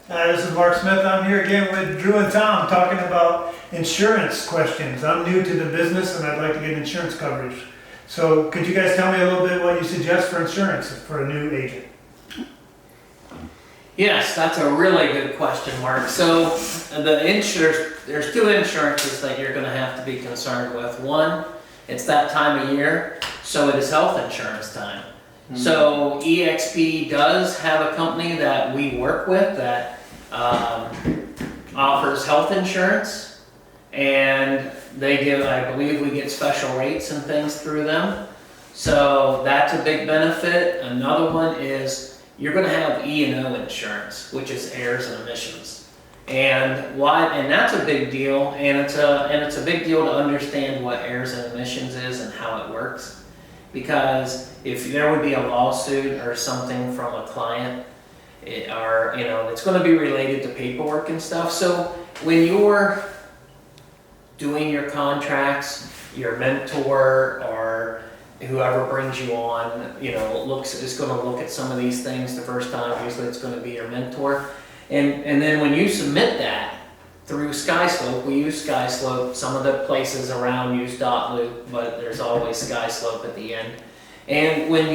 This is Mark Smith. I'm here again with Drew and Tom talking about insurance questions. I'm new to the business and I'd like to get insurance coverage. So could you guys tell me a little bit what you suggest for insurance for a new agent? Yes, that's a really good question, Mark. So there's two insurances that you're going to have to be concerned with. One, it's that time of year, so it is health insurance time. So EXP does have a company that we work with that offers health insurance, and they give, I believe we get special rates and things through them. So that's a big benefit. Another one is you're going to have E&O insurance, which is errors and omissions. And that's a big deal, and it's a big deal to understand what errors and omissions is and how it works. Because if there would be a lawsuit or something from a client, it's going to be related to paperwork and stuff. So when you're doing your contracts, your mentor or whoever brings you on, is going to look at some of these things the first time. Usually it's going to be your mentor. And then when you submit that through SkySlope, we use SkySlope. Some of the places around use .loop, but there's always SkySlope at the end. And when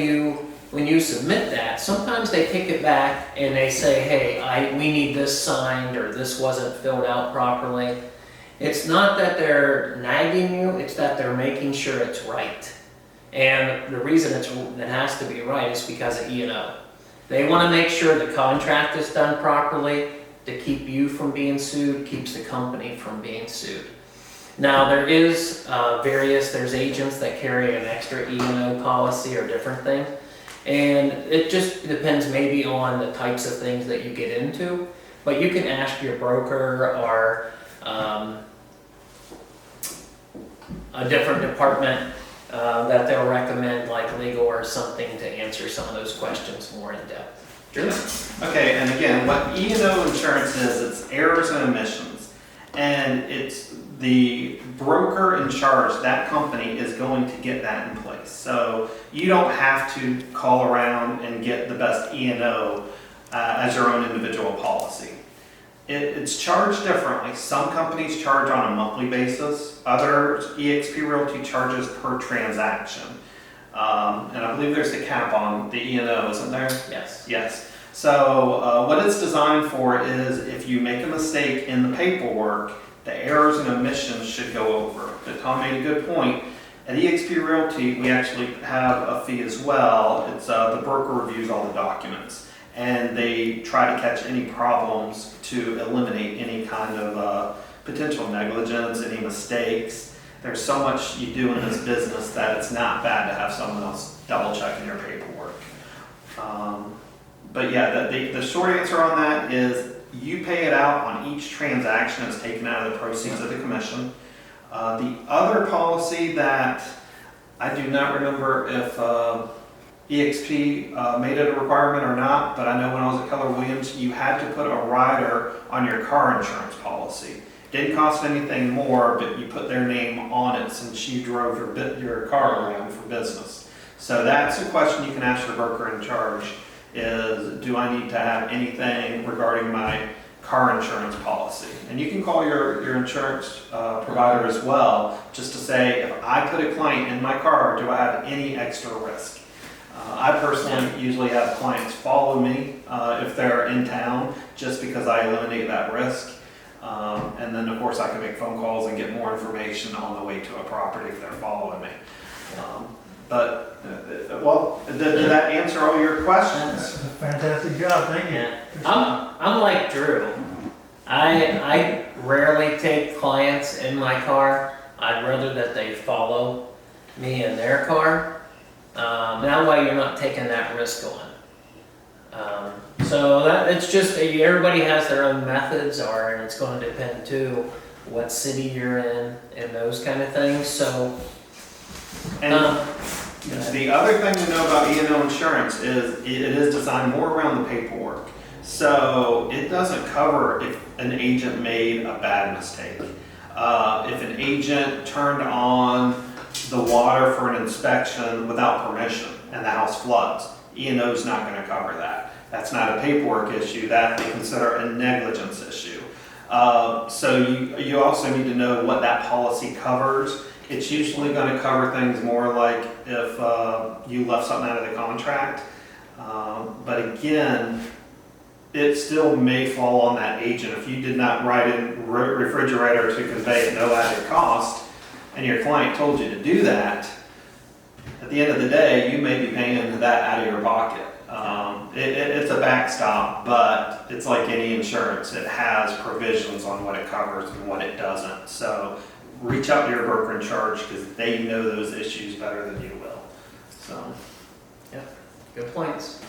you submit that, sometimes they kick it back and they say, hey, we need this signed, or this wasn't filled out properly. It's not that they're nagging you, it's that they're making sure it's right. And the reason it has to be right is because of E&O. They want to make sure the contract is done properly to keep you from being sued, keeps the company from being sued. Now there is there's agents that carry an extra E&O policy or different thing. And it just depends maybe on the types of things that you get into. But you can ask your broker or a different department that they'll recommend, like legal or something, to answer some of those questions more in depth. Drew? Okay, and again, what E&O insurance is, it's errors and omissions. And it's the broker in charge, that company is going to get that in place. So you don't have to call around and get the best E&O as your own individual policy. It's charged differently. Some companies charge on a monthly basis. Others, EXP Realty charges per transaction. And I believe there's a cap on the E&O, isn't there? Yes. Yes. So what it's designed for is if you make a mistake in the paperwork, the errors and omissions should go over. But Tom made a good point. At EXP Realty, we actually have a fee as well. It's the broker reviews all the documents, and they try to catch any problems to eliminate any kind of potential negligence, any mistakes. There's so much you do in this business that it's not bad to have someone else double checking your paperwork. But yeah, the short answer on that is you pay it out on each transaction that's taken out of the proceeds of the commission. The other policy that I do not remember if EXP made it a requirement or not, but I know when I was at Keller Williams, you had to put a rider on your car insurance policy. Didn't cost anything more, but you put their name on it since you drove your car around for business. So that's a question you can ask your broker in charge is, do I need to have anything regarding my car insurance policy? And you can call your insurance provider as well, just to say, if I put a client in my car, do I have any extra risk? I personally usually have clients follow me if they're in town, just because I eliminate that risk. And then of course I can make phone calls and get more information on the way to a property if they're following me. Did that answer all your questions? Fantastic job, thank you. Yeah. I'm like Drew. I rarely take clients in my car. I'd rather that they follow me in their car. That way you're not taking that risk on. So it's just, everybody has their own methods, and it's going to depend too what city you're in and those kind of things. So, the other thing to know about E&O insurance is it is designed more around the paperwork. So it doesn't cover if an agent made a bad mistake. If an agent turned on the water for an inspection without permission and the house floods, E&O is not going to cover that. That's not a paperwork issue, that they consider a negligence issue. So you also need to know what that policy covers. It's usually going to cover things more like if you left something out of the contract. But again, it still may fall on that agent. If you did not write in refrigerator to convey at no added cost, and your client told you to do that, at the end of the day, you may be paying that out of your pocket. It's a backstop, but it's like any insurance. It has provisions on what it covers and what it doesn't. So reach out to your broker in charge because they know those issues better than you will. So, Good points.